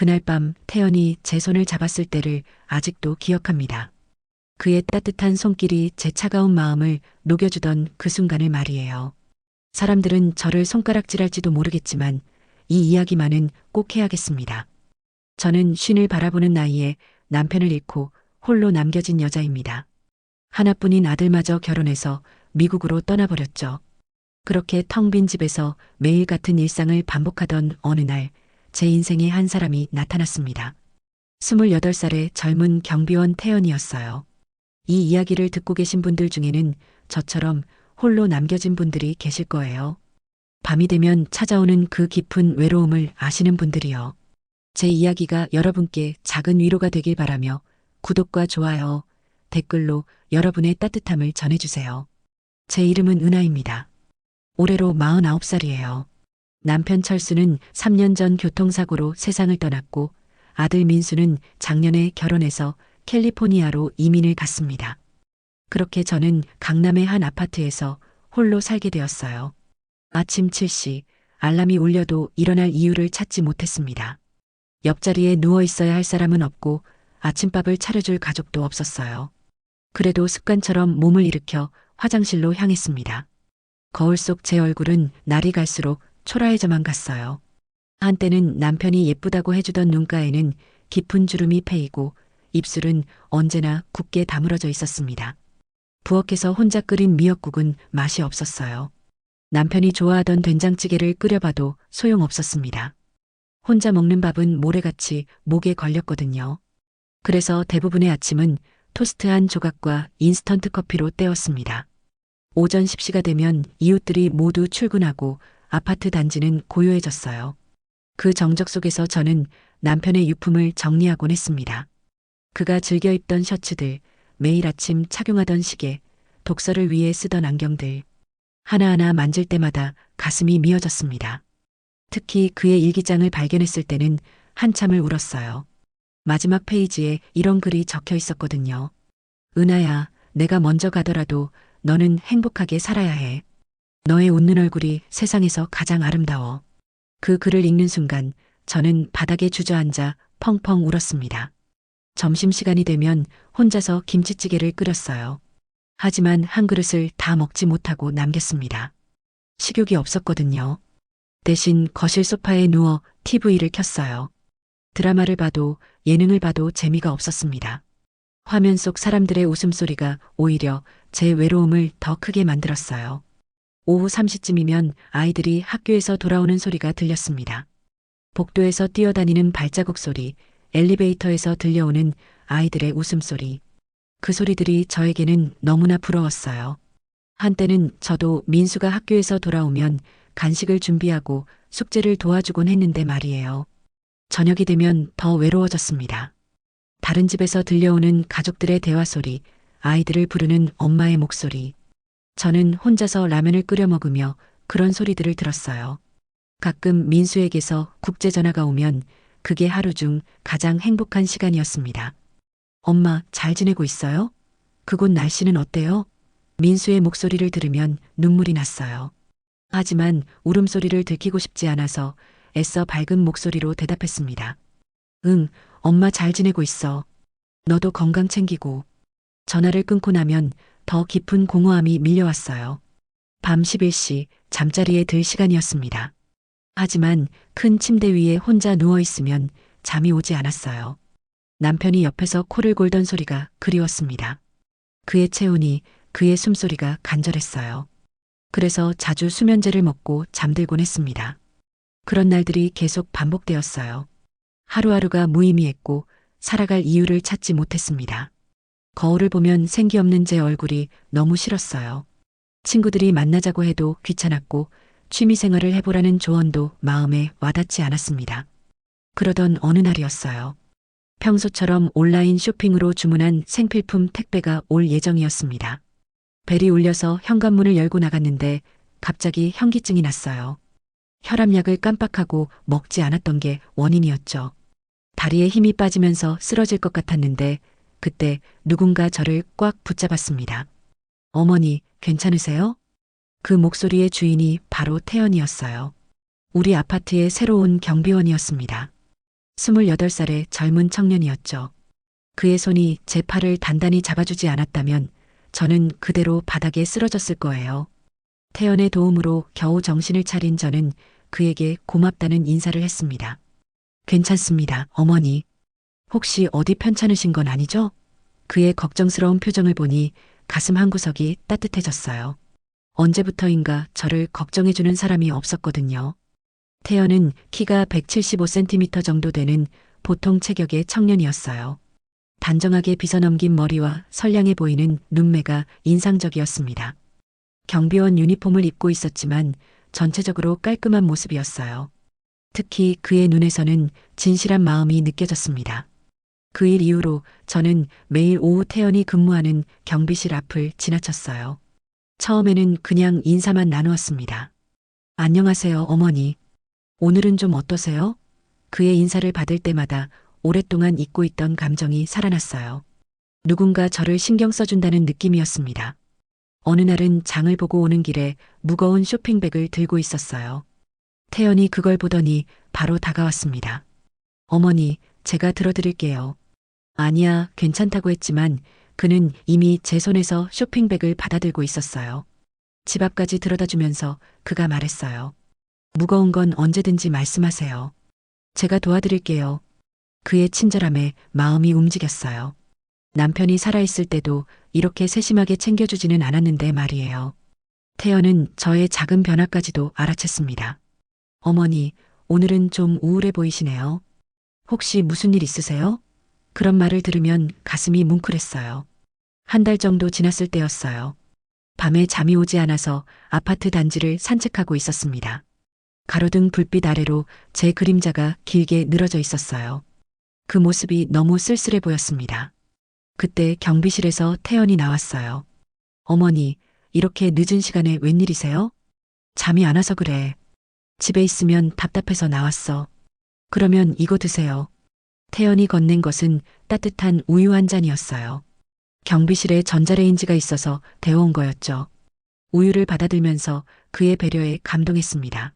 그날 밤 태연이 제 손을 잡았을 때를 아직도 기억합니다. 그의 따뜻한 손길이 제 차가운 마음을 녹여주던 그 순간을 말이에요. 사람들은 저를 손가락질할지도 모르겠지만 이 이야기만은 꼭 해야겠습니다. 저는 쉰을 바라보는 나이에 남편을 잃고 홀로 남겨진 여자입니다. 하나뿐인 아들마저 결혼해서 미국으로 떠나버렸죠. 그렇게 텅 빈 집에서 매일 같은 일상을 반복하던 어느 날, 제 인생에 한 사람이 나타났습니다. 28살의 젊은 경비원 태연이었어요. 이 이야기를 듣고 계신 분들 중에는 저처럼 홀로 남겨진 분들이 계실 거예요. 밤이 되면 찾아오는 그 깊은 외로움을 아시는 분들이요. 제 이야기가 여러분께 작은 위로가 되길 바라며 구독과 좋아요, 댓글로 여러분의 따뜻함을 전해주세요. 제 이름은 은하입니다. 올해로 49살이에요. 남편 철수는 3년 전 교통사고로 세상을 떠났고 아들 민수는 작년에 결혼해서 캘리포니아로 이민을 갔습니다. 그렇게 저는 강남의 한 아파트에서 홀로 살게 되었어요. 아침 7시 알람이 울려도 일어날 이유를 찾지 못했습니다. 옆자리에 누워 있어야 할 사람은 없고 아침밥을 차려줄 가족도 없었어요. 그래도 습관처럼 몸을 일으켜 화장실로 향했습니다. 거울 속 제 얼굴은 날이 갈수록 초라해져만 갔어요. 한때는 남편이 예쁘다고 해주던 눈가에는 깊은 주름이 패이고 입술은 언제나 굳게 다물어져 있었습니다. 부엌에서 혼자 끓인 미역국은 맛이 없었어요. 남편이 좋아하던 된장찌개를 끓여봐도 소용없었습니다. 혼자 먹는 밥은 모래같이 목에 걸렸거든요. 그래서 대부분의 아침은 토스트 한 조각과 인스턴트 커피로 때웠습니다. 오전 10시가 되면 이웃들이 모두 출근하고 아파트 단지는 고요해졌어요. 그 정적 속에서 저는 남편의 유품을 정리하곤 했습니다. 그가 즐겨 입던 셔츠들, 매일 아침 착용하던 시계, 독서를 위해 쓰던 안경들. 하나하나 만질 때마다 가슴이 미어졌습니다. 특히 그의 일기장을 발견했을 때는 한참을 울었어요. 마지막 페이지에 이런 글이 적혀 있었거든요. 은하야, 내가 먼저 가더라도 너는 행복하게 살아야 해. 너의 웃는 얼굴이 세상에서 가장 아름다워. 그 글을 읽는 순간 저는 바닥에 주저앉아 펑펑 울었습니다. 점심시간이 되면 혼자서 김치찌개를 끓였어요. 하지만 한 그릇을 다 먹지 못하고 남겼습니다. 식욕이 없었거든요. 대신 거실 소파에 누워 TV를 켰어요. 드라마를 봐도 예능을 봐도 재미가 없었습니다. 화면 속 사람들의 웃음소리가 오히려 제 외로움을 더 크게 만들었어요. 오후 3시쯤이면 아이들이 학교에서 돌아오는 소리가 들렸습니다. 복도에서 뛰어다니는 발자국 소리, 엘리베이터에서 들려오는 아이들의 웃음소리. 그 소리들이 저에게는 너무나 부러웠어요. 한때는 저도 민수가 학교에서 돌아오면 간식을 준비하고 숙제를 도와주곤 했는데 말이에요. 저녁이 되면 더 외로워졌습니다. 다른 집에서 들려오는 가족들의 대화 소리, 아이들을 부르는 엄마의 목소리. 저는 혼자서 라면을 끓여 먹으며 그런 소리들을 들었어요. 가끔 민수에게서 국제전화가 오면 그게 하루 중 가장 행복한 시간이었습니다. 엄마, 잘 지내고 있어요? 그곳 날씨는 어때요? 민수의 목소리를 들으면 눈물이 났어요. 하지만 울음소리를 들키고 싶지 않아서 애써 밝은 목소리로 대답했습니다. 응, 엄마 잘 지내고 있어. 너도 건강 챙기고. 전화를 끊고 나면 더 깊은 공허함이 밀려왔어요. 밤 11시 잠자리에 들 시간이었습니다. 하지만 큰 침대 위에 혼자 누워있으면 잠이 오지 않았어요. 남편이 옆에서 코를 골던 소리가 그리웠습니다. 그의 체온이, 그의 숨소리가 간절했어요. 그래서 자주 수면제를 먹고 잠들곤 했습니다. 그런 날들이 계속 반복되었어요. 하루하루가 무의미했고 살아갈 이유를 찾지 못했습니다. 거울을 보면 생기 없는 제 얼굴이 너무 싫었어요. 친구들이 만나자고 해도 귀찮았고 취미생활을 해보라는 조언도 마음에 와닿지 않았습니다. 그러던 어느 날이었어요. 평소처럼 온라인 쇼핑으로 주문한 생필품 택배가 올 예정이었습니다. 벨이 울려서 현관문을 열고 나갔는데 갑자기 현기증이 났어요. 혈압약을 깜빡하고 먹지 않았던 게 원인이었죠. 다리에 힘이 빠지면서 쓰러질 것 같았는데 그때 누군가 저를 꽉 붙잡았습니다. 어머니, 괜찮으세요? 그 목소리의 주인이 바로 태연이었어요. 우리 아파트의 새로운 경비원이었습니다. 28살의 젊은 청년이었죠. 그의 손이 제 팔을 단단히 잡아주지 않았다면 저는 그대로 바닥에 쓰러졌을 거예요. 태연의 도움으로 겨우 정신을 차린 저는 그에게 고맙다는 인사를 했습니다. 괜찮습니다, 어머니. 혹시 어디 편찮으신 건 아니죠? 그의 걱정스러운 표정을 보니 가슴 한구석이 따뜻해졌어요. 언제부터인가 저를 걱정해주는 사람이 없었거든요. 태연은 키가 175cm 정도 되는 보통 체격의 청년이었어요. 단정하게 빗어넘긴 머리와 선량해 보이는 눈매가 인상적이었습니다. 경비원 유니폼을 입고 있었지만 전체적으로 깔끔한 모습이었어요. 특히 그의 눈에서는 진실한 마음이 느껴졌습니다. 그 일 이후로 저는 매일 오후 태연이 근무하는 경비실 앞을 지나쳤어요. 처음에는 그냥 인사만 나누었습니다. 안녕하세요, 어머니. 오늘은 좀 어떠세요? 그의 인사를 받을 때마다 오랫동안 잊고 있던 감정이 살아났어요. 누군가 저를 신경 써준다는 느낌이었습니다. 어느 날은 장을 보고 오는 길에 무거운 쇼핑백을 들고 있었어요. 태연이 그걸 보더니 바로 다가왔습니다. 어머니, 제가 들어드릴게요. 아니야, 괜찮다고 했지만 그는 이미 제 손에서 쇼핑백을 받아들고 있었어요. 집 앞까지 들여다 주면서 그가 말했어요. 무거운 건 언제든지 말씀하세요. 제가 도와드릴게요. 그의 친절함에 마음이 움직였어요. 남편이 살아있을 때도 이렇게 세심하게 챙겨주지는 않았는데 말이에요. 태연은 저의 작은 변화까지도 알아챘습니다. 어머니, 오늘은 좀 우울해 보이시네요. 혹시 무슨 일 있으세요? 그런 말을 들으면 가슴이 뭉클했어요. 한 달 정도 지났을 때였어요. 밤에 잠이 오지 않아서 아파트 단지를 산책하고 있었습니다. 가로등 불빛 아래로 제 그림자가 길게 늘어져 있었어요. 그 모습이 너무 쓸쓸해 보였습니다. 그때 경비실에서 태연이 나왔어요. 어머니, 이렇게 늦은 시간에 웬일이세요? 잠이 안 와서 그래. 집에 있으면 답답해서 나왔어. 그러면 이거 드세요. 태연이 건넨 것은 따뜻한 우유 한 잔이었어요. 경비실에 전자레인지가 있어서 데워온 거였죠. 우유를 받아들면서 그의 배려에 감동했습니다.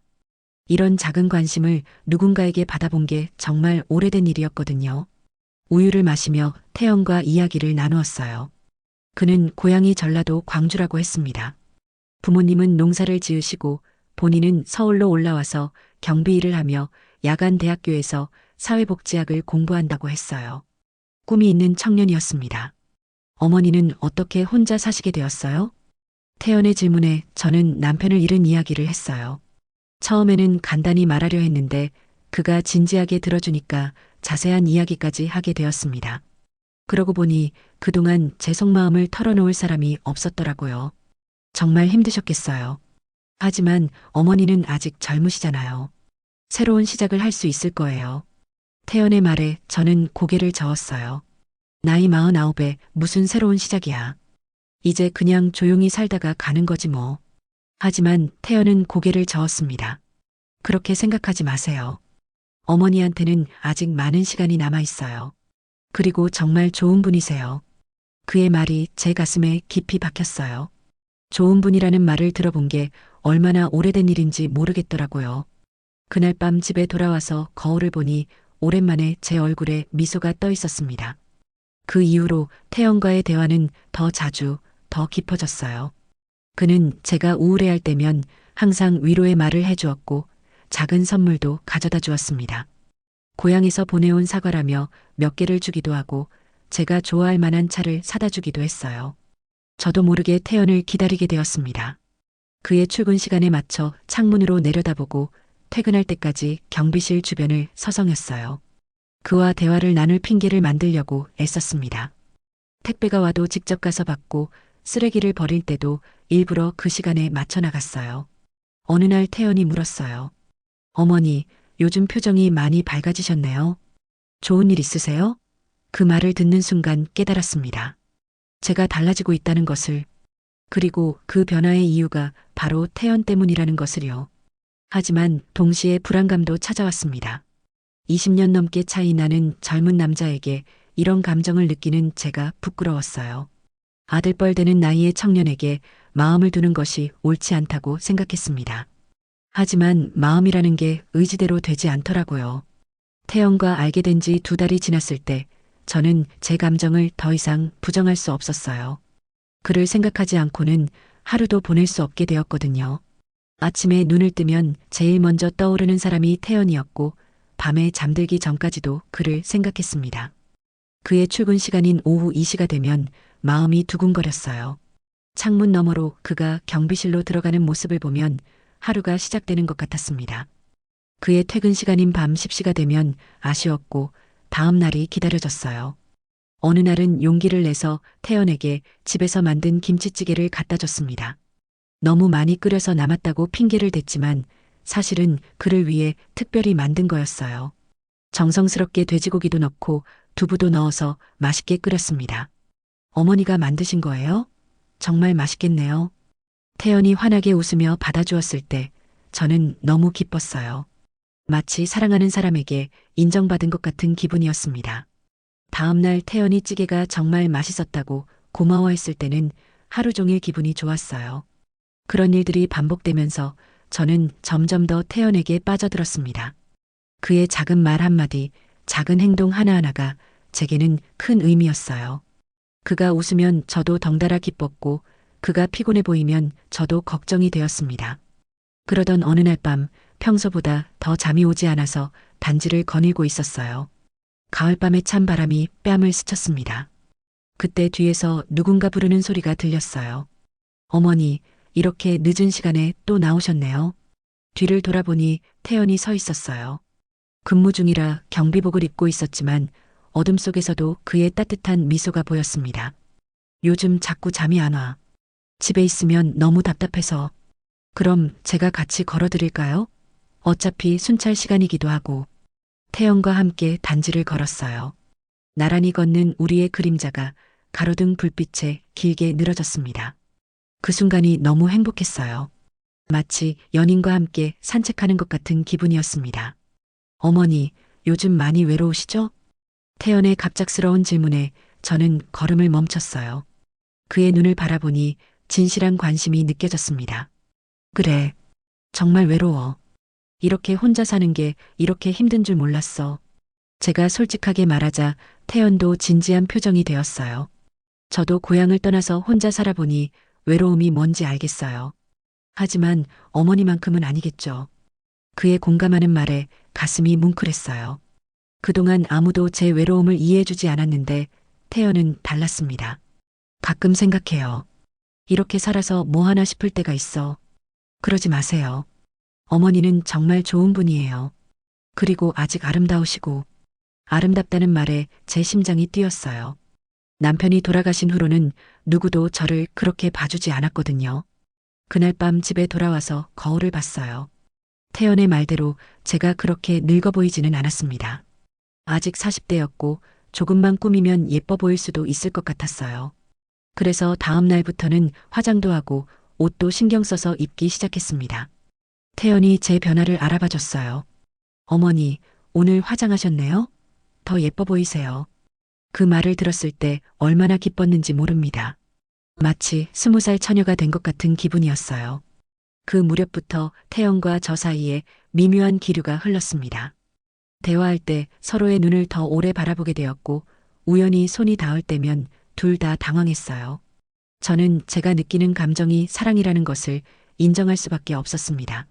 이런 작은 관심을 누군가에게 받아본 게 정말 오래된 일이었거든요. 우유를 마시며 태연과 이야기를 나누었어요. 그는 고향이 전라도 광주라고 했습니다. 부모님은 농사를 지으시고 본인은 서울로 올라와서 경비 일을 하며 야간 대학교에서 사회복지학을 공부한다고 했어요. 꿈이 있는 청년이었습니다. 어머니는 어떻게 혼자 사시게 되었어요? 태연의 질문에 저는 남편을 잃은 이야기를 했어요. 처음에는 간단히 말하려 했는데 그가 진지하게 들어주니까 자세한 이야기까지 하게 되었습니다. 그러고 보니 그동안 제 속마음을 털어놓을 사람이 없었더라고요. 정말 힘드셨겠어요. 하지만 어머니는 아직 젊으시잖아요. 새로운 시작을 할 수 있을 거예요. 태연의 말에 저는 고개를 저었어요. 나이 49에 무슨 새로운 시작이야. 이제 그냥 조용히 살다가 가는 거지 뭐. 하지만 태연은 고개를 저었습니다. 그렇게 생각하지 마세요. 어머니한테는 아직 많은 시간이 남아 있어요. 그리고 정말 좋은 분이세요. 그의 말이 제 가슴에 깊이 박혔어요. 좋은 분이라는 말을 들어본 게 얼마나 오래된 일인지 모르겠더라고요. 그날 밤 집에 돌아와서 거울을 보니 오랜만에 제 얼굴에 미소가 떠 있었습니다. 그 이후로 태연과의 대화는 더 자주, 더 깊어졌어요. 그는 제가 우울해할 때면 항상 위로의 말을 해주었고 작은 선물도 가져다 주었습니다. 고향에서 보내온 사과라며 몇 개를 주기도 하고 제가 좋아할 만한 차를 사다 주기도 했어요. 저도 모르게 태연을 기다리게 되었습니다. 그의 출근 시간에 맞춰 창문으로 내려다보고 퇴근할 때까지 경비실 주변을 서성였어요. 그와 대화를 나눌 핑계를 만들려고 애썼습니다. 택배가 와도 직접 가서 받고 쓰레기를 버릴 때도 일부러 그 시간에 맞춰 나갔어요. 어느 날 태연이 물었어요. 어머니, 요즘 표정이 많이 밝아지셨네요. 좋은 일 있으세요? 그 말을 듣는 순간 깨달았습니다. 제가 달라지고 있다는 것을, 그리고 그 변화의 이유가 바로 태연 때문이라는 것을요. 하지만 동시에 불안감도 찾아왔습니다. 20년 넘게 차이 나는 젊은 남자에게 이런 감정을 느끼는 제가 부끄러웠어요. 아들뻘 되는 나이의 청년에게 마음을 두는 것이 옳지 않다고 생각했습니다. 하지만 마음이라는 게 의지대로 되지 않더라고요. 태연과 알게 된 지 2달이 지났을 때 저는 제 감정을 더 이상 부정할 수 없었어요. 그를 생각하지 않고는 하루도 보낼 수 없게 되었거든요. 아침에 눈을 뜨면 제일 먼저 떠오르는 사람이 태연이었고 밤에 잠들기 전까지도 그를 생각했습니다. 그의 출근 시간인 오후 2시가 되면 마음이 두근거렸어요. 창문 너머로 그가 경비실로 들어가는 모습을 보면 하루가 시작되는 것 같았습니다. 그의 퇴근 시간인 밤 10시가 되면 아쉬웠고 다음 날이 기다려졌어요. 어느 날은 용기를 내서 태연에게 집에서 만든 김치찌개를 갖다 줬습니다. 너무 많이 끓여서 남았다고 핑계를 댔지만 사실은 그를 위해 특별히 만든 거였어요. 정성스럽게 돼지고기도 넣고 두부도 넣어서 맛있게 끓였습니다. 어머니가 만드신 거예요? 정말 맛있겠네요. 태연이 환하게 웃으며 받아주었을 때 저는 너무 기뻤어요. 마치 사랑하는 사람에게 인정받은 것 같은 기분이었습니다. 다음 날 태연이 찌개가 정말 맛있었다고 고마워했을 때는 하루 종일 기분이 좋았어요. 그런 일들이 반복되면서 저는 점점 더 태연에게 빠져들었습니다. 그의 작은 말 한마디, 작은 행동 하나하나가 제게는 큰 의미였어요. 그가 웃으면 저도 덩달아 기뻤고 그가 피곤해 보이면 저도 걱정이 되었습니다. 그러던 어느 날 밤 평소보다 더 잠이 오지 않아서 반지를 거닐고 있었어요. 가을밤의 찬 바람이 뺨을 스쳤습니다. 그때 뒤에서 누군가 부르는 소리가 들렸어요. 어머니, 이렇게 늦은 시간에 또 나오셨네요. 뒤를 돌아보니 태연이 서 있었어요. 근무 중이라 경비복을 입고 있었지만 어둠 속에서도 그의 따뜻한 미소가 보였습니다. 요즘 자꾸 잠이 안 와. 집에 있으면 너무 답답해서. 그럼 제가 같이 걸어드릴까요? 어차피 순찰 시간이기도 하고. 태연과 함께 단지를 걸었어요. 나란히 걷는 우리의 그림자가 가로등 불빛에 길게 늘어졌습니다. 그 순간이 너무 행복했어요. 마치 연인과 함께 산책하는 것 같은 기분이었습니다. 어머니, 요즘 많이 외로우시죠? 태연의 갑작스러운 질문에 저는 걸음을 멈췄어요. 그의 눈을 바라보니 진실한 관심이 느껴졌습니다. 그래, 정말 외로워. 이렇게 혼자 사는 게 이렇게 힘든 줄 몰랐어. 제가 솔직하게 말하자 태연도 진지한 표정이 되었어요. 저도 고향을 떠나서 혼자 살아보니 외로움이 뭔지 알겠어요. 하지만 어머니만큼은 아니겠죠. 그의 공감하는 말에 가슴이 뭉클했어요. 그동안 아무도 제 외로움을 이해해주지 않았는데 태연은 달랐습니다. 가끔 생각해요. 이렇게 살아서 뭐 하나 싶을 때가 있어. 그러지 마세요. 어머니는 정말 좋은 분이에요. 그리고 아직 아름다우시고. 아름답다는 말에 제 심장이 뛰었어요. 남편이 돌아가신 후로는 누구도 저를 그렇게 봐주지 않았거든요. 그날 밤 집에 돌아와서 거울을 봤어요. 태연의 말대로 제가 그렇게 늙어 보이지는 않았습니다. 아직 40대였고 조금만 꾸미면 예뻐 보일 수도 있을 것 같았어요. 그래서 다음 날부터는 화장도 하고 옷도 신경 써서 입기 시작했습니다. 태연이 제 변화를 알아봐 줬어요. 어머니, 오늘 화장하셨네요? 더 예뻐 보이세요. 그 말을 들었을 때 얼마나 기뻤는지 모릅니다. 마치 20살 처녀가 된 것 같은 기분이었어요. 그 무렵부터 태연과 저 사이에 미묘한 기류가 흘렀습니다. 대화할 때 서로의 눈을 더 오래 바라보게 되었고 우연히 손이 닿을 때면 둘 다 당황했어요. 저는 제가 느끼는 감정이 사랑이라는 것을 인정할 수밖에 없었습니다.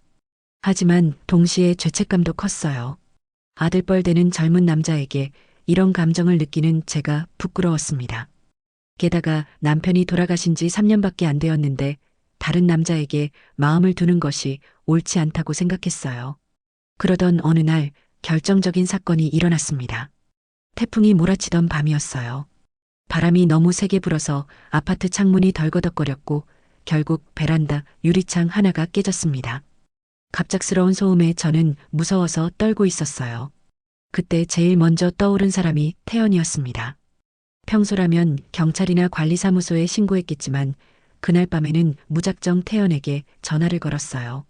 하지만 동시에 죄책감도 컸어요. 아들뻘 되는 젊은 남자에게 이런 감정을 느끼는 제가 부끄러웠습니다. 게다가 남편이 돌아가신 지 3년밖에 안 되었는데 다른 남자에게 마음을 두는 것이 옳지 않다고 생각했어요. 그러던 어느 날 결정적인 사건이 일어났습니다. 태풍이 몰아치던 밤이었어요. 바람이 너무 세게 불어서 아파트 창문이 덜거덕거렸고 결국 베란다 유리창 하나가 깨졌습니다. 갑작스러운 소음에 저는 무서워서 떨고 있었어요. 그때 제일 먼저 떠오른 사람이 태연이었습니다. 평소라면 경찰이나 관리사무소에 신고했겠지만 그날 밤에는 무작정 태연에게 전화를 걸었어요.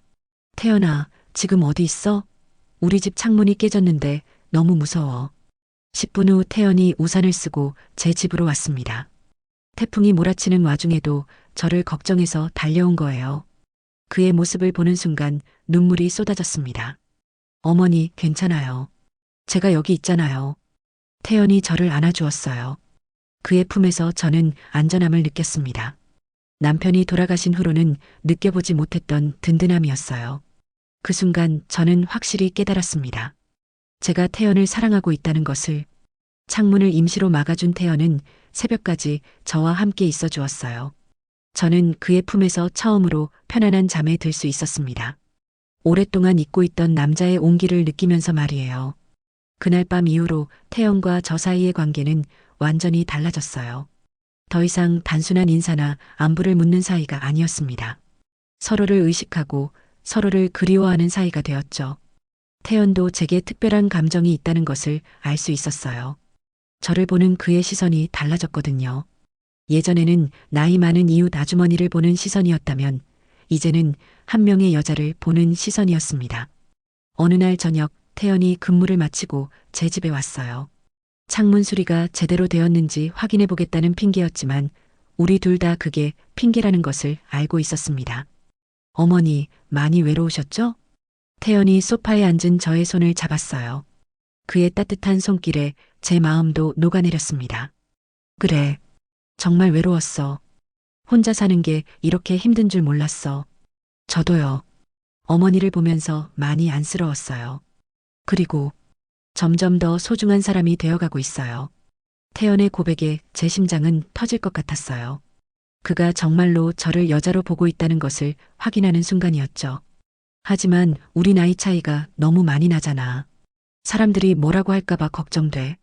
태연아, 지금 어디 있어? 우리 집 창문이 깨졌는데 너무 무서워. 10분 후 태연이 우산을 쓰고 제 집으로 왔습니다. 태풍이 몰아치는 와중에도 저를 걱정해서 달려온 거예요. 그의 모습을 보는 순간 눈물이 쏟아졌습니다. 어머니, 괜찮아요. 제가 여기 있잖아요. 태연이 저를 안아주었어요. 그의 품에서 저는 안전함을 느꼈습니다. 남편이 돌아가신 후로는 느껴보지 못했던 든든함이었어요. 그 순간 저는 확실히 깨달았습니다. 제가 태연을 사랑하고 있다는 것을. 창문을 임시로 막아준 태연은 새벽까지 저와 함께 있어 주었어요. 저는 그의 품에서 처음으로 편안한 잠에 들 수 있었습니다. 오랫동안 잊고 있던 남자의 온기를 느끼면서 말이에요. 그날 밤 이후로 태연과 저 사이의 관계는 완전히 달라졌어요. 더 이상 단순한 인사나 안부를 묻는 사이가 아니었습니다. 서로를 의식하고 서로를 그리워하는 사이가 되었죠. 태연도 제게 특별한 감정이 있다는 것을 알 수 있었어요. 저를 보는 그의 시선이 달라졌거든요. 예전에는 나이 많은 이웃 아주머니를 보는 시선이었다면 이제는 한 명의 여자를 보는 시선이었습니다. 어느 날 저녁 태연이 근무를 마치고 제 집에 왔어요. 창문 수리가 제대로 되었는지 확인해 보겠다는 핑계였지만 우리 둘 다 그게 핑계라는 것을 알고 있었습니다. 어머니, 많이 외로우셨죠? 태연이 소파에 앉은 저의 손을 잡았어요. 그의 따뜻한 손길에 제 마음도 녹아내렸습니다. 그래, 정말 외로웠어. 혼자 사는 게 이렇게 힘든 줄 몰랐어. 저도요. 어머니를 보면서 많이 안쓰러웠어요. 그리고 점점 더 소중한 사람이 되어가고 있어요. 태연의 고백에 제 심장은 터질 것 같았어요. 그가 정말로 저를 여자로 보고 있다는 것을 확인하는 순간이었죠. 하지만 우리 나이 차이가 너무 많이 나잖아. 사람들이 뭐라고 할까봐 걱정돼.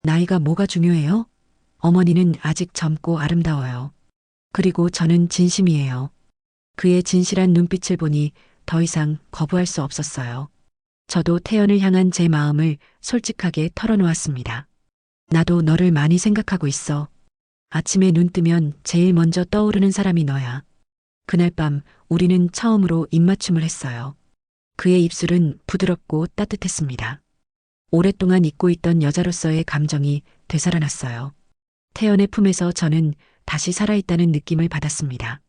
나이가 뭐가 중요해요? 어머니는 아직 젊고 아름다워요. 그리고 저는 진심이에요. 그의 진실한 눈빛을 보니 더 이상 거부할 수 없었어요. 저도 태연을 향한 제 마음을 솔직하게 털어놓았습니다. 나도 너를 많이 생각하고 있어. 아침에 눈 뜨면 제일 먼저 떠오르는 사람이 너야. 그날 밤 우리는 처음으로 입맞춤을 했어요. 그의 입술은 부드럽고 따뜻했습니다. 오랫동안 잊고 있던 여자로서의 감정이 되살아났어요. 태연의 품에서 저는 다시 살아있다는 느낌을 받았습니다.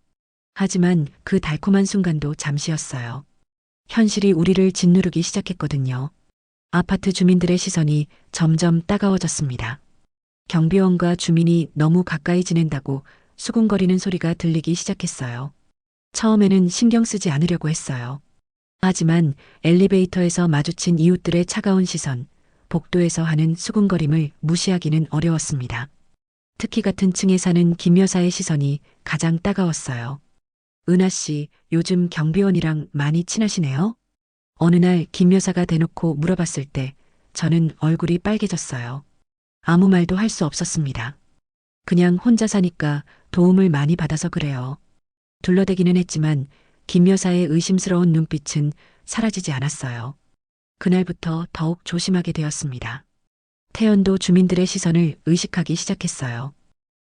하지만 그 달콤한 순간도 잠시였어요. 현실이 우리를 짓누르기 시작했거든요. 아파트 주민들의 시선이 점점 따가워졌습니다. 경비원과 주민이 너무 가까이 지낸다고 수군거리는 소리가 들리기 시작했어요. 처음에는 신경 쓰지 않으려고 했어요. 하지만 엘리베이터에서 마주친 이웃들의 차가운 시선, 복도에서 하는 수군거림을 무시하기는 어려웠습니다. 특히 같은 층에 사는 김 여사의 시선이 가장 따가웠어요. 은하 씨, 요즘 경비원이랑 많이 친하시네요? 어느 날 김 여사가 대놓고 물어봤을 때 저는 얼굴이 빨개졌어요. 아무 말도 할 수 없었습니다. 그냥 혼자 사니까 도움을 많이 받아서 그래요. 둘러대기는 했지만 김 여사의 의심스러운 눈빛은 사라지지 않았어요. 그날부터 더욱 조심하게 되었습니다. 태연도 주민들의 시선을 의식하기 시작했어요.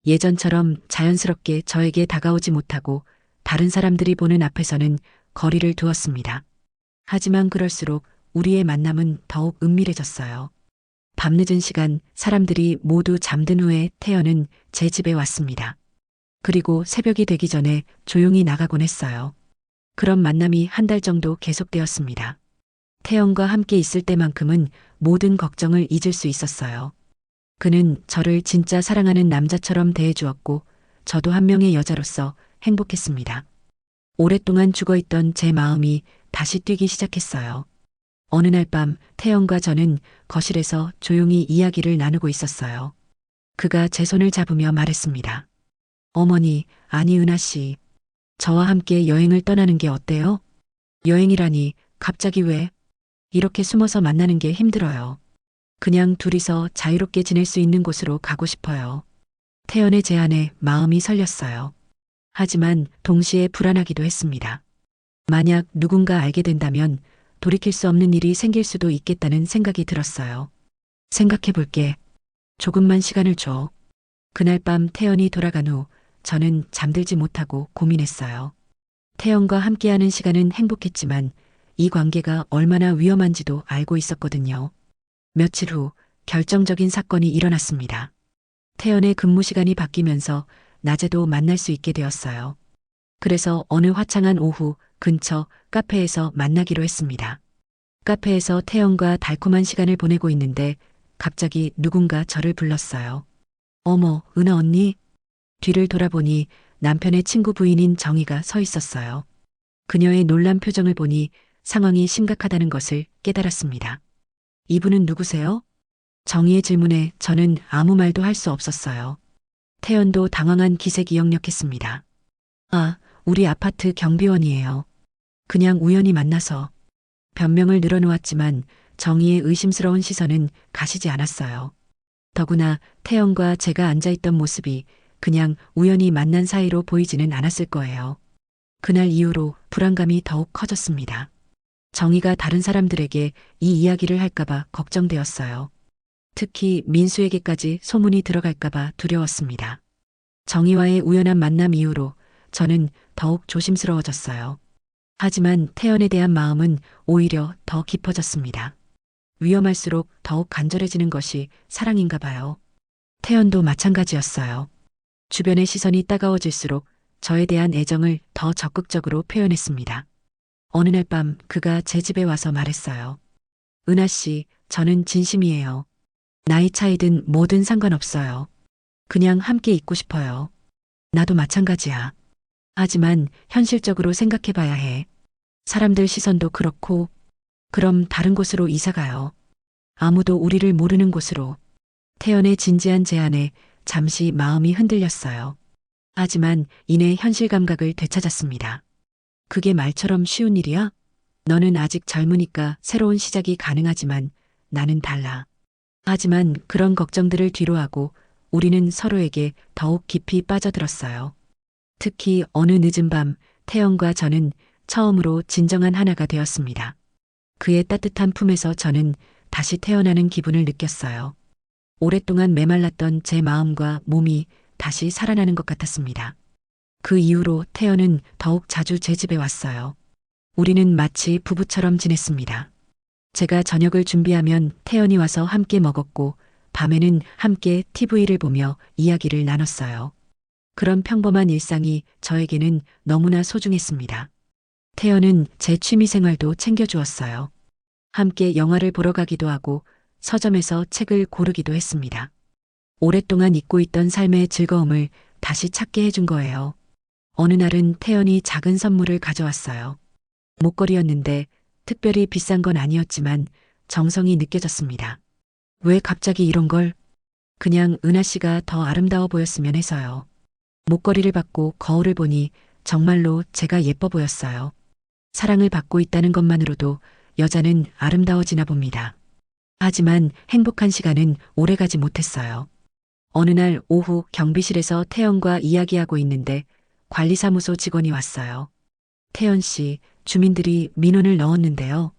예전처럼 자연스럽게 저에게 다가오지 못하고 다른 사람들이 보는 앞에서는 거리를 두었습니다. 하지만 그럴수록 우리의 만남은 더욱 은밀해졌어요. 밤늦은 시간 사람들이 모두 잠든 후에 태연은 제 집에 왔습니다. 그리고 새벽이 되기 전에 조용히 나가곤 했어요. 그런 만남이 한 달 정도 계속되었습니다. 태연과 함께 있을 때만큼은 모든 걱정을 잊을 수 있었어요. 그는 저를 진짜 사랑하는 남자처럼 대해주었고 저도 한 명의 여자로서 행복했습니다. 오랫동안 죽어있던 제 마음이 다시 뛰기 시작했어요. 어느 날 밤 태연과 저는 거실에서 조용히 이야기를 나누고 있었어요. 그가 제 손을 잡으며 말했습니다. 어머니, 아니 은하 씨. 저와 함께 여행을 떠나는 게 어때요? 여행이라니, 갑자기 왜? 이렇게 숨어서 만나는 게 힘들어요. 그냥 둘이서 자유롭게 지낼 수 있는 곳으로 가고 싶어요. 태연의 제안에 마음이 설렸어요. 하지만 동시에 불안하기도 했습니다. 만약 누군가 알게 된다면 돌이킬 수 없는 일이 생길 수도 있겠다는 생각이 들었어요. 생각해 볼게. 조금만 시간을 줘. 그날 밤 태연이 돌아간 후 저는 잠들지 못하고 고민했어요. 태연과 함께하는 시간은 행복했지만 이 관계가 얼마나 위험한지도 알고 있었거든요. 며칠 후 결정적인 사건이 일어났습니다. 태연의 근무 시간이 바뀌면서 낮에도 만날 수 있게 되었어요. 그래서 어느 화창한 오후 근처 카페에서 만나기로 했습니다. 카페에서 태연과 달콤한 시간을 보내고 있는데 갑자기 누군가 저를 불렀어요. 어머, 은하 언니? 뒤를 돌아보니 남편의 친구 부인인 정희가 서 있었어요. 그녀의 놀란 표정을 보니 상황이 심각하다는 것을 깨달았습니다. 이분은 누구세요? 정희의 질문에 저는 아무 말도 할 수 없었어요. 태연도 당황한 기색이 역력했습니다. 아, 우리 아파트 경비원이에요. 그냥 우연히 만나서. 변명을 늘어놓았지만 정희의 의심스러운 시선은 가시지 않았어요. 더구나 태연과 제가 앉아있던 모습이 그냥 우연히 만난 사이로 보이지는 않았을 거예요. 그날 이후로 불안감이 더욱 커졌습니다. 정희가 다른 사람들에게 이 이야기를 할까봐 걱정되었어요. 특히 민수에게까지 소문이 들어갈까봐 두려웠습니다. 정희와의 우연한 만남 이후로 저는 더욱 조심스러워졌어요. 하지만 태연에 대한 마음은 오히려 더 깊어졌습니다. 위험할수록 더욱 간절해지는 것이 사랑인가 봐요. 태연도 마찬가지였어요. 주변의 시선이 따가워질수록 저에 대한 애정을 더 적극적으로 표현했습니다. 어느 날 밤 그가 제 집에 와서 말했어요. 은하 씨, 저는 진심이에요. 나이 차이든 뭐든 상관없어요. 그냥 함께 있고 싶어요. 나도 마찬가지야. 하지만 현실적으로 생각해 봐야 해. 사람들 시선도 그렇고, 그럼 다른 곳으로 이사 가요. 아무도 우리를 모르는 곳으로. 태연의 진지한 제안에 잠시 마음이 흔들렸어요. 하지만 이내 현실 감각을 되찾았습니다. 그게 말처럼 쉬운 일이야? 너는 아직 젊으니까 새로운 시작이 가능하지만 나는 달라. 하지만 그런 걱정들을 뒤로하고 우리는 서로에게 더욱 깊이 빠져들었어요. 특히 어느 늦은 밤 태연과 저는 처음으로 진정한 하나가 되었습니다. 그의 따뜻한 품에서 저는 다시 태어나는 기분을 느꼈어요. 오랫동안 메말랐던 제 마음과 몸이 다시 살아나는 것 같았습니다. 그 이후로 태연은 더욱 자주 제 집에 왔어요. 우리는 마치 부부처럼 지냈습니다. 제가 저녁을 준비하면 태연이 와서 함께 먹었고 밤에는 함께 TV를 보며 이야기를 나눴어요. 그런 평범한 일상이 저에게는 너무나 소중했습니다. 태연은 제 취미 생활도 챙겨주었어요. 함께 영화를 보러 가기도 하고 서점에서 책을 고르기도 했습니다. 오랫동안 잊고 있던 삶의 즐거움을 다시 찾게 해준 거예요. 어느 날은 태연이 작은 선물을 가져왔어요. 목걸이였는데 특별히 비싼 건 아니었지만 정성이 느껴졌습니다. 왜 갑자기 이런 걸? 그냥 은하 씨가 더 아름다워 보였으면 해서요. 목걸이를 받고 거울을 보니 정말로 제가 예뻐 보였어요. 사랑을 받고 있다는 것만으로도 여자는 아름다워지나 봅니다. 하지만 행복한 시간은 오래가지 못했어요. 어느 날 오후 경비실에서 태연과 이야기하고 있는데 관리사무소 직원이 왔어요. 태연 씨, 주민들이 민원을 넣었는데요.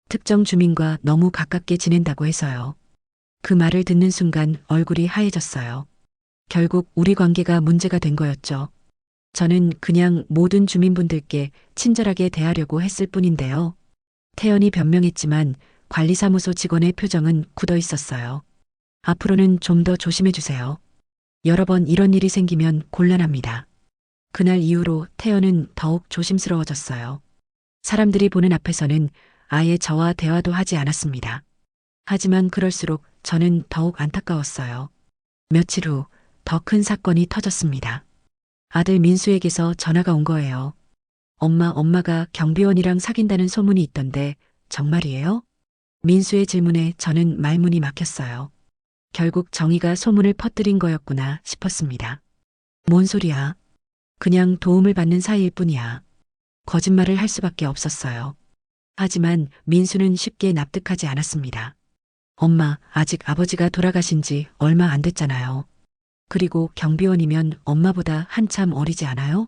특정 주민과 너무 가깝게 지낸다고 해서요. 그 말을 듣는 순간 얼굴이 하얘졌어요. 결국 우리 관계가 문제가 된 거였죠. 저는 그냥 모든 주민분들께 친절하게 대하려고 했을 뿐인데요. 태연이 변명했지만 관리사무소 직원의 표정은 굳어 있었어요. 앞으로는 좀 더 조심해 주세요. 여러 번 이런 일이 생기면 곤란합니다. 그날 이후로 태연은 더욱 조심스러워졌어요. 사람들이 보는 앞에서는 아예 저와 대화도 하지 않았습니다. 하지만 그럴수록 저는 더욱 안타까웠어요. 며칠 후 더 큰 사건이 터졌습니다. 아들 민수에게서 전화가 온 거예요. 엄마가 경비원이랑 사귄다는 소문이 있던데 정말이에요? 민수의 질문에 저는 말문이 막혔어요. 결국 정희가 소문을 퍼뜨린 거였구나 싶었습니다. 뭔 소리야? 그냥 도움을 받는 사이일 뿐이야. 거짓말을 할 수밖에 없었어요. 하지만 민수는 쉽게 납득하지 않았습니다. 엄마, 아직 아버지가 돌아가신 지 얼마 안 됐잖아요. 그리고 경비원이면 엄마보다 한참 어리지 않아요?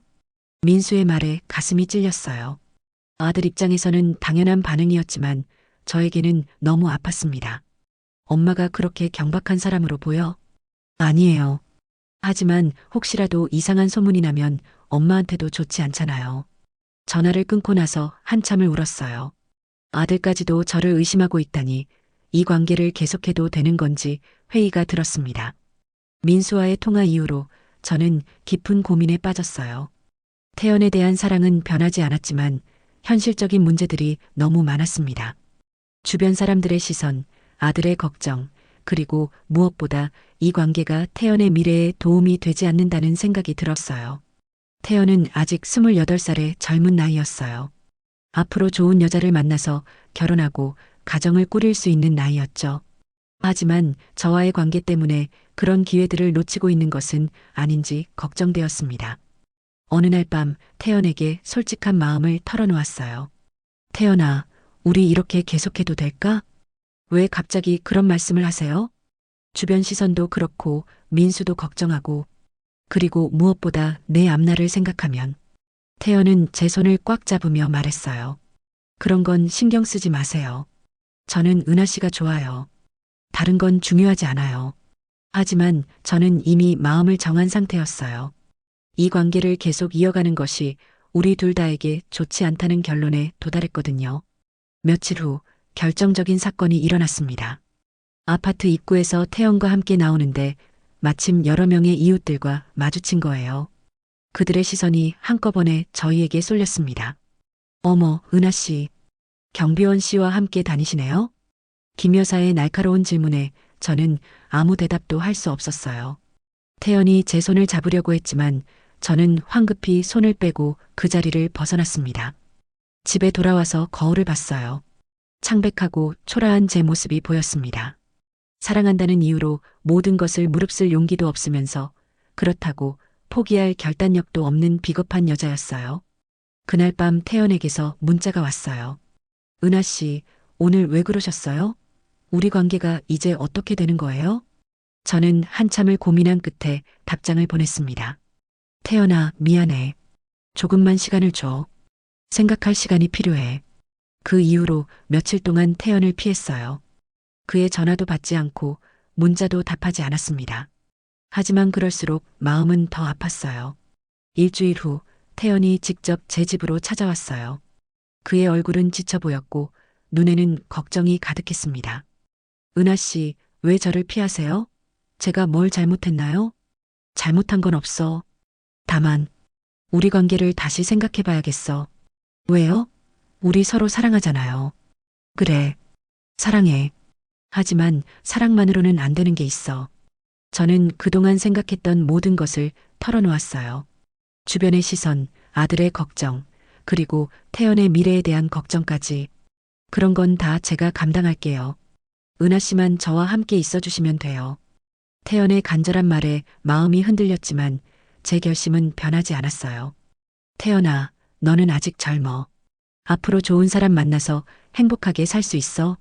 민수의 말에 가슴이 찔렸어요. 아들 입장에서는 당연한 반응이었지만 저에게는 너무 아팠습니다. 엄마가 그렇게 경박한 사람으로 보여? 아니에요. 하지만 혹시라도 이상한 소문이 나면 엄마한테도 좋지 않잖아요. 전화를 끊고 나서 한참을 울었어요. 아들까지도 저를 의심하고 있다니 이 관계를 계속해도 되는 건지 회의가 들었습니다. 민수와의 통화 이후로 저는 깊은 고민에 빠졌어요. 태연에 대한 사랑은 변하지 않았지만 현실적인 문제들이 너무 많았습니다. 주변 사람들의 시선, 아들의 걱정, 그리고 무엇보다 이 관계가 태연의 미래에 도움이 되지 않는다는 생각이 들었어요. 태연은 아직 28살의 젊은 나이였어요. 앞으로 좋은 여자를 만나서 결혼하고 가정을 꾸릴 수 있는 나이였죠. 하지만 저와의 관계 때문에 그런 기회들을 놓치고 있는 것은 아닌지 걱정되었습니다. 어느 날 밤 태연에게 솔직한 마음을 털어놓았어요. 태연아, 우리 이렇게 계속해도 될까? 왜 갑자기 그런 말씀을 하세요? 주변 시선도 그렇고 민수도 걱정하고 그리고 무엇보다 내 앞날을 생각하면 태연은 제 손을 꽉 잡으며 말했어요. 그런 건 신경 쓰지 마세요. 저는 은하 씨가 좋아요. 다른 건 중요하지 않아요. 하지만 저는 이미 마음을 정한 상태였어요. 이 관계를 계속 이어가는 것이 우리 둘 다에게 좋지 않다는 결론에 도달했거든요. 며칠 후 결정적인 사건이 일어났습니다. 아파트 입구에서 태연과 함께 나오는데 마침 여러 명의 이웃들과 마주친 거예요. 그들의 시선이 한꺼번에 저희에게 쏠렸습니다. 어머, 은하 씨. 경비원 씨와 함께 다니시네요? 김 여사의 날카로운 질문에 저는 아무 대답도 할 수 없었어요. 태연이 제 손을 잡으려고 했지만 저는 황급히 손을 빼고 그 자리를 벗어났습니다. 집에 돌아와서 거울을 봤어요. 창백하고 초라한 제 모습이 보였습니다. 사랑한다는 이유로 모든 것을 무릅쓸 용기도 없으면서 그렇다고 포기할 결단력도 없는 비겁한 여자였어요. 그날 밤 태연에게서 문자가 왔어요. 은하 씨, 오늘 왜 그러셨어요? 우리 관계가 이제 어떻게 되는 거예요? 저는 한참을 고민한 끝에 답장을 보냈습니다. 태연아, 미안해. 조금만 시간을 줘. 생각할 시간이 필요해. 그 이후로 며칠 동안 태연을 피했어요. 그의 전화도 받지 않고 문자도 답하지 않았습니다. 하지만 그럴수록 마음은 더 아팠어요. 일주일 후 태연이 직접 제 집으로 찾아왔어요. 그의 얼굴은 지쳐 보였고 눈에는 걱정이 가득했습니다. 은하 씨, 왜 저를 피하세요? 제가 뭘 잘못했나요? 잘못한 건 없어. 다만 우리 관계를 다시 생각해 봐야겠어. 왜요? 우리 서로 사랑하잖아요. 그래, 사랑해. 하지만 사랑만으로는 안 되는 게 있어. 저는 그동안 생각했던 모든 것을 털어놓았어요. 주변의 시선, 아들의 걱정, 그리고 태연의 미래에 대한 걱정까지. 그런 건 다 제가 감당할게요. 은하 씨만 저와 함께 있어 주시면 돼요. 태연의 간절한 말에 마음이 흔들렸지만 제 결심은 변하지 않았어요. 태연아, 너는 아직 젊어. 앞으로 좋은 사람 만나서 행복하게 살 수 있어.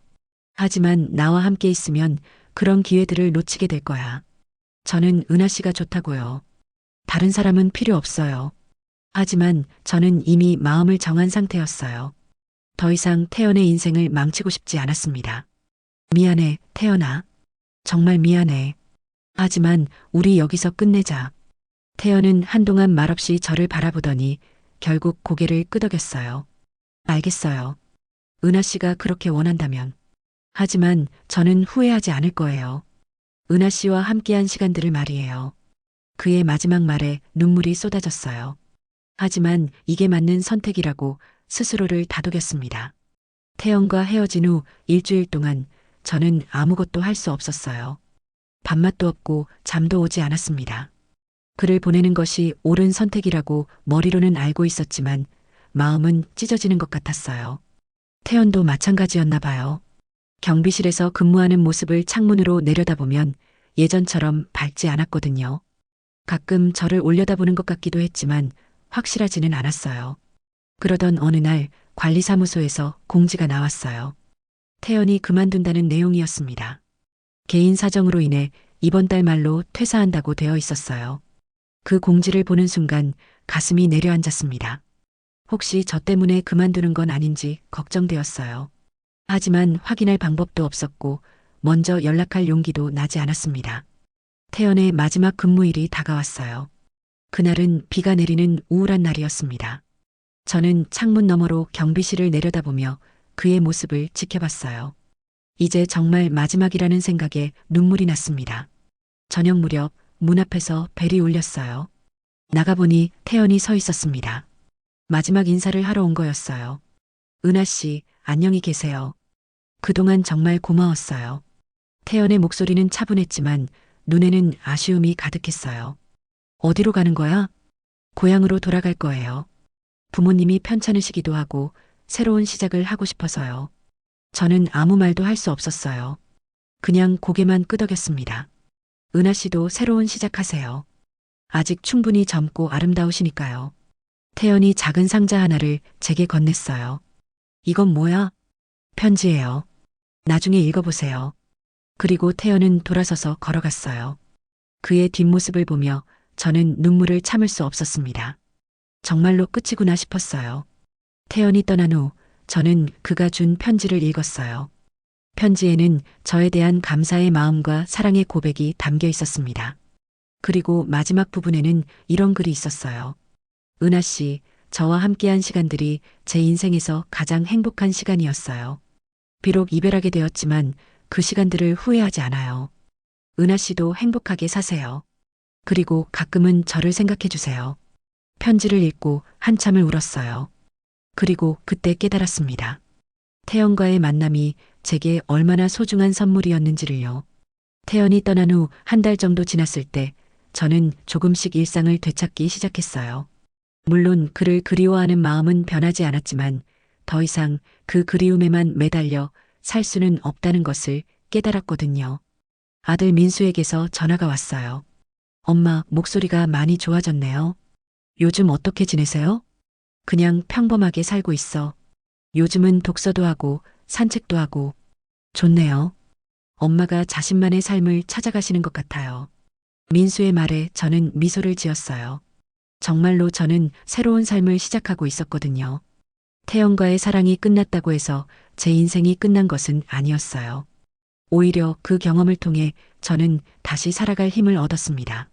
하지만 나와 함께 있으면 그런 기회들을 놓치게 될 거야. 저는 은하 씨가 좋다고요. 다른 사람은 필요 없어요. 하지만 저는 이미 마음을 정한 상태였어요. 더 이상 태연의 인생을 망치고 싶지 않았습니다. 미안해, 태연아. 정말 미안해. 하지만 우리 여기서 끝내자. 태연은 한동안 말없이 저를 바라보더니 결국 고개를 끄덕였어요. 알겠어요. 은하 씨가 그렇게 원한다면. 하지만 저는 후회하지 않을 거예요. 은하 씨와 함께한 시간들을 말이에요. 그의 마지막 말에 눈물이 쏟아졌어요. 하지만 이게 맞는 선택이라고 스스로를 다독였습니다. 태연과 헤어진 후 일주일 동안 저는 아무것도 할 수 없었어요. 밥맛도 없고 잠도 오지 않았습니다. 글을 보내는 것이 옳은 선택이라고 머리로는 알고 있었지만 마음은 찢어지는 것 같았어요. 태연도 마찬가지였나 봐요. 경비실에서 근무하는 모습을 창문으로 내려다보면 예전처럼 밝지 않았거든요. 가끔 저를 올려다보는 것 같기도 했지만 확실하지는 않았어요. 그러던 어느 날 관리사무소에서 공지가 나왔어요. 태연이 그만둔다는 내용이었습니다. 개인 사정으로 인해 이번 달 말로 퇴사한다고 되어 있었어요. 그 공지를 보는 순간 가슴이 내려앉았습니다. 혹시 저 때문에 그만두는 건 아닌지 걱정되었어요. 하지만 확인할 방법도 없었고 먼저 연락할 용기도 나지 않았습니다. 태연의 마지막 근무일이 다가왔어요. 그날은 비가 내리는 우울한 날이었습니다. 저는 창문 너머로 경비실을 내려다보며 그의 모습을 지켜봤어요. 이제 정말 마지막이라는 생각에 눈물이 났습니다. 저녁 무렵 문 앞에서 벨이 울렸어요. 나가보니 태연이 서 있었습니다. 마지막 인사를 하러 온 거였어요. 은하 씨, 안녕히 계세요. 그동안 정말 고마웠어요. 태연의 목소리는 차분했지만 눈에는 아쉬움이 가득했어요. 어디로 가는 거야? 고향으로 돌아갈 거예요. 부모님이 편찮으시기도 하고 새로운 시작을 하고 싶어서요. 저는 아무 말도 할 수 없었어요. 그냥 고개만 끄덕였습니다. 은하 씨도 새로운 시작하세요. 아직 충분히 젊고 아름다우시니까요. 태연이 작은 상자 하나를 제게 건넸어요. 이건 뭐야? 편지예요. 나중에 읽어보세요. 그리고 태연은 돌아서서 걸어갔어요. 그의 뒷모습을 보며 저는 눈물을 참을 수 없었습니다. 정말로 끝이구나 싶었어요. 태연이 떠난 후 저는 그가 준 편지를 읽었어요. 편지에는 저에 대한 감사의 마음과 사랑의 고백이 담겨 있었습니다. 그리고 마지막 부분에는 이런 글이 있었어요. 은하 씨, 저와 함께한 시간들이 제 인생에서 가장 행복한 시간이었어요. 비록 이별하게 되었지만 그 시간들을 후회하지 않아요. 은하 씨도 행복하게 사세요. 그리고 가끔은 저를 생각해 주세요. 편지를 읽고 한참을 울었어요. 그리고 그때 깨달았습니다. 태연과의 만남이 제게 얼마나 소중한 선물이었는지를요. 태연이 떠난 후 한 달 정도 지났을 때 저는 조금씩 일상을 되찾기 시작했어요. 물론 그를 그리워하는 마음은 변하지 않았지만 더 이상 그 그리움에만 매달려 살 수는 없다는 것을 깨달았거든요. 아들 민수에게서 전화가 왔어요. 엄마, 목소리가 많이 좋아졌네요. 요즘 어떻게 지내세요? 그냥 평범하게 살고 있어. 요즘은 독서도 하고 산책도 하고 좋네요. 엄마가 자신만의 삶을 찾아가시는 것 같아요. 민수의 말에 저는 미소를 지었어요. 정말로 저는 새로운 삶을 시작하고 있었거든요. 태연과의 사랑이 끝났다고 해서 제 인생이 끝난 것은 아니었어요. 오히려 그 경험을 통해 저는 다시 살아갈 힘을 얻었습니다.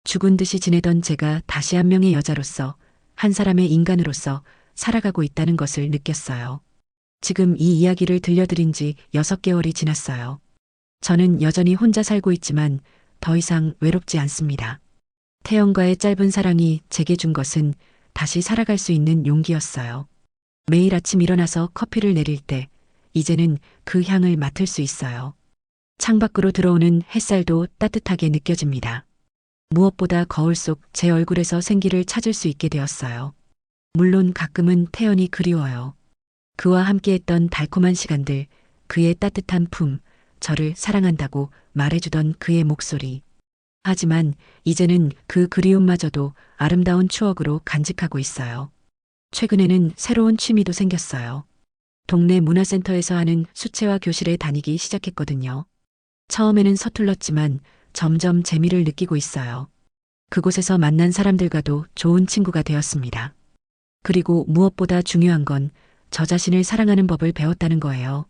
죽은 듯이 지내던 제가 다시 한 명의 여자로서, 한 사람의 인간으로서 살아가고 있다는 것을 느꼈어요. 지금 이 이야기를 들려드린 지 6개월이 지났어요. 저는 여전히 혼자 살고 있지만 더 이상 외롭지 않습니다. 태연과의 짧은 사랑이 제게 준 것은 다시 살아갈 수 있는 용기였어요. 매일 아침 일어나서 커피를 내릴 때 이제는 그 향을 맡을 수 있어요. 창밖으로 들어오는 햇살도 따뜻하게 느껴집니다. 무엇보다 거울 속 제 얼굴에서 생기를 찾을 수 있게 되었어요. 물론 가끔은 태연이 그리워요. 그와 함께했던 달콤한 시간들, 그의 따뜻한 품, 저를 사랑한다고 말해주던 그의 목소리. 하지만 이제는 그 그리움마저도 아름다운 추억으로 간직하고 있어요. 최근에는 새로운 취미도 생겼어요. 동네 문화센터에서 하는 수채화 교실에 다니기 시작했거든요. 처음에는 서툴렀지만 점점 재미를 느끼고 있어요. 그곳에서 만난 사람들과도 좋은 친구가 되었습니다. 그리고 무엇보다 중요한 건 저 자신을 사랑하는 법을 배웠다는 거예요.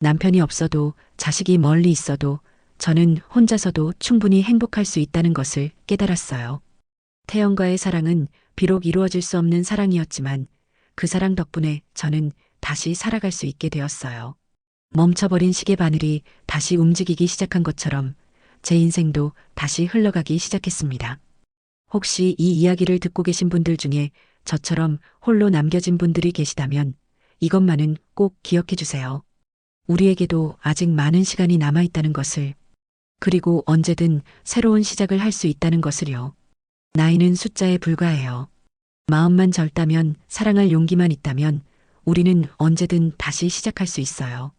남편이 없어도 자식이 멀리 있어도 저는 혼자서도 충분히 행복할 수 있다는 것을 깨달았어요. 태연과의 사랑은 비록 이루어질 수 없는 사랑이었지만 그 사랑 덕분에 저는 다시 살아갈 수 있게 되었어요. 멈춰버린 시계 바늘이 다시 움직이기 시작한 것처럼 제 인생도 다시 흘러가기 시작했습니다. 혹시 이 이야기를 듣고 계신 분들 중에 저처럼 홀로 남겨진 분들이 계시다면 이것만은 꼭 기억해 주세요. 우리에게도 아직 많은 시간이 남아있다는 것을, 그리고 언제든 새로운 시작을 할 수 있다는 것을요. 나이는 숫자에 불과해요. 마음만 젊다면, 사랑할 용기만 있다면 우리는 언제든 다시 시작할 수 있어요.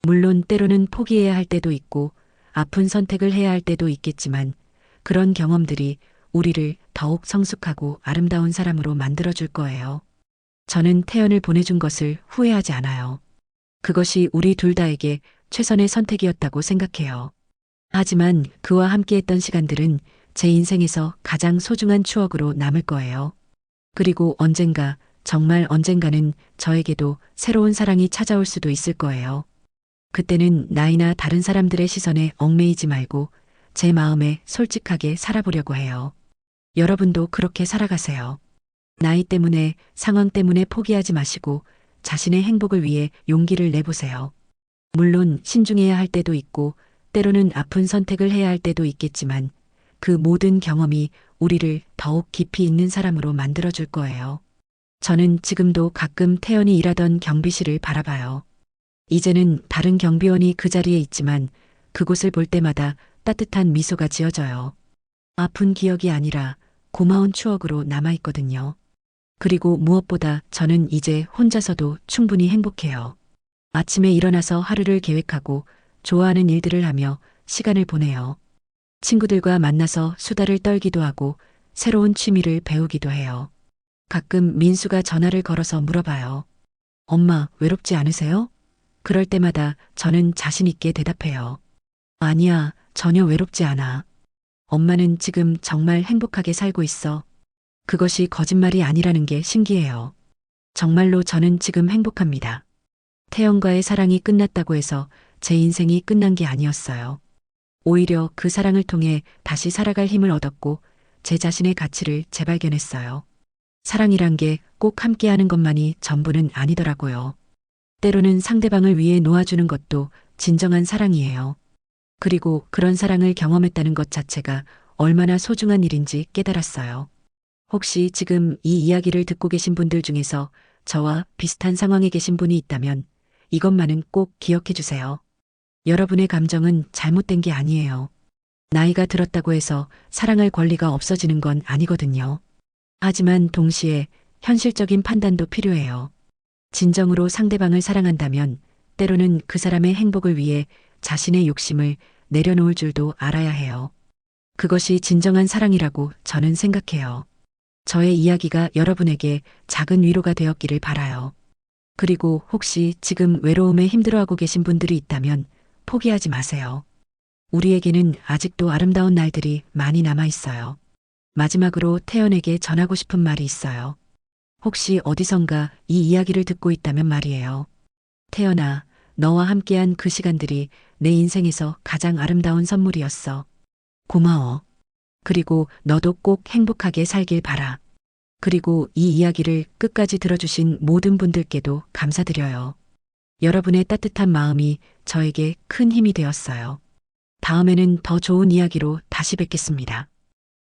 물론 때로는 포기해야 할 때도 있고 아픈 선택을 해야 할 때도 있겠지만 그런 경험들이 우리를 더욱 성숙하고 아름다운 사람으로 만들어줄 거예요. 저는 태연을 보내준 것을 후회하지 않아요. 그것이 우리 둘 다에게 최선의 선택이었다고 생각해요. 하지만 그와 함께했던 시간들은 제 인생에서 가장 소중한 추억으로 남을 거예요. 그리고 언젠가, 정말 언젠가는 저에게도 새로운 사랑이 찾아올 수도 있을 거예요. 그때는 나이나 다른 사람들의 시선에 얽매이지 말고 제 마음에 솔직하게 살아보려고 해요. 여러분도 그렇게 살아가세요. 나이 때문에, 상황 때문에 포기하지 마시고 자신의 행복을 위해 용기를 내보세요. 물론 신중해야 할 때도 있고 때로는 아픈 선택을 해야 할 때도 있겠지만 그 모든 경험이 우리를 더욱 깊이 있는 사람으로 만들어줄 거예요. 저는 지금도 가끔 태연이 일하던 경비실을 바라봐요. 이제는 다른 경비원이 그 자리에 있지만 그곳을 볼 때마다 따뜻한 미소가 지어져요. 아픈 기억이 아니라 고마운 추억으로 남아있거든요. 그리고 무엇보다 저는 이제 혼자서도 충분히 행복해요. 아침에 일어나서 하루를 계획하고 좋아하는 일들을 하며 시간을 보내요. 친구들과 만나서 수다를 떨기도 하고 새로운 취미를 배우기도 해요. 가끔 민수가 전화를 걸어서 물어봐요. 엄마, 외롭지 않으세요? 그럴 때마다 저는 자신 있게 대답해요. 아니야, 전혀 외롭지 않아. 엄마는 지금 정말 행복하게 살고 있어. 그것이 거짓말이 아니라는 게 신기해요. 정말로 저는 지금 행복합니다. 태연과의 사랑이 끝났다고 해서 제 인생이 끝난 게 아니었어요. 오히려 그 사랑을 통해 다시 살아갈 힘을 얻었고 제 자신의 가치를 재발견했어요. 사랑이란 게 꼭 함께하는 것만이 전부는 아니더라고요. 때로는 상대방을 위해 놓아주는 것도 진정한 사랑이에요. 그리고 그런 사랑을 경험했다는 것 자체가 얼마나 소중한 일인지 깨달았어요. 혹시 지금 이 이야기를 듣고 계신 분들 중에서 저와 비슷한 상황에 계신 분이 있다면 이것만은 꼭 기억해 주세요. 여러분의 감정은 잘못된 게 아니에요. 나이가 들었다고 해서 사랑할 권리가 없어지는 건 아니거든요. 하지만 동시에 현실적인 판단도 필요해요. 진정으로 상대방을 사랑한다면 때로는 그 사람의 행복을 위해 자신의 욕심을 내려놓을 줄도 알아야 해요. 그것이 진정한 사랑이라고 저는 생각해요. 저의 이야기가 여러분에게 작은 위로가 되었기를 바라요. 그리고 혹시 지금 외로움에 힘들어하고 계신 분들이 있다면 포기하지 마세요. 우리에게는 아직도 아름다운 날들이 많이 남아 있어요. 마지막으로 태연에게 전하고 싶은 말이 있어요. 혹시 어디선가 이 이야기를 듣고 있다면 말이에요. 태연아, 너와 함께한 그 시간들이 내 인생에서 가장 아름다운 선물이었어. 고마워. 그리고 너도 꼭 행복하게 살길 바라. 그리고 이 이야기를 끝까지 들어주신 모든 분들께도 감사드려요. 여러분의 따뜻한 마음이 저에게 큰 힘이 되었어요. 다음에는 더 좋은 이야기로 다시 뵙겠습니다.